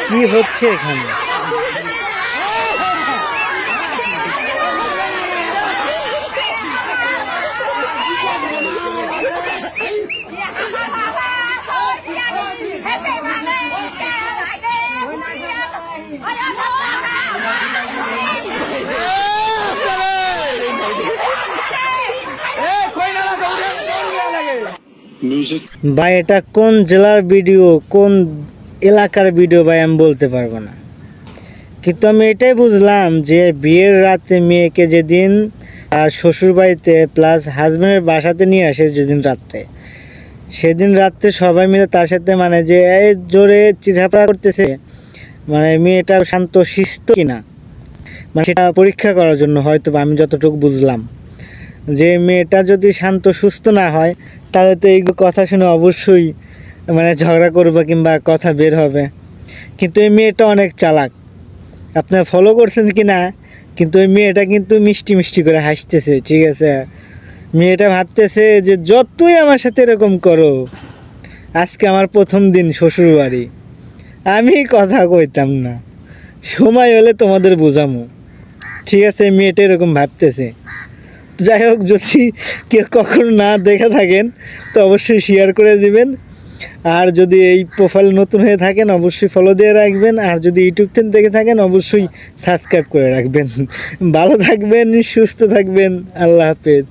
কি হচ্ছে এখানে? ভাই এটা কোন জেলার ভিডিও, কোন এলাকার ভিডিও ভাই আমি বলতে পারবো না, কিন্তু আমি এটাই বুঝলাম যে বিয়ের রাতে মেয়েকে যেদিন আর শ্বশুর বাড়িতে প্লাস হাজব্যান্ডের বাসাতে নিয়ে আসে যেদিন রাত্রে, সেদিন রাত্রে সবাই মিলে তার সাথে মানে যে এই জোরে চিৎকার করতেছে, মানে মেয়েটা শান্ত শিষ্ট কিনা, মানে সেটা পরীক্ষা করার জন্য হয়তো আমি যতটুকু বুঝলাম যে মেয়েটা যদি শান্ত সুস্থ না হয় তাহলে তো এই কথা শুনে অবশ্যই মানে ঝগড়া করবে কিংবা কথা বের হবে। কিন্তু এই মেয়েটা অনেক চালাক, আপনারা ফলো করছেন কি না, কিন্তু ওই মেয়েটা কিন্তু মিষ্টি মিষ্টি করে হাসতেছে, ঠিক আছে? মেয়েটা ভাবতেছে যে যতই আমার সাথে এরকম করো, আজকে আমার প্রথম দিন শ্বশুর বাড়ি, আমি কথা কইতাম না, সময় হলে তোমাদের বোঝামো, ঠিক আছে? মেয়েটা এরকম ভাবতেছে। যাই হোক, যদি কেউ কখনো না দেখে থাকেন তো অবশ্যই শেয়ার করে দিবেন, আর যদি এই প্রোফাইল নতুন হয়ে থাকেন অবশ্যই ফলো দিয়ে রাখবেন, আর যদি ইউটিউব থেকে দেখে থাকেন অবশ্যই সাবস্ক্রাইব করে রাখবেন। ভালো থাকবেন, সুস্থ থাকবেন, আল্লাহ হাফেজ।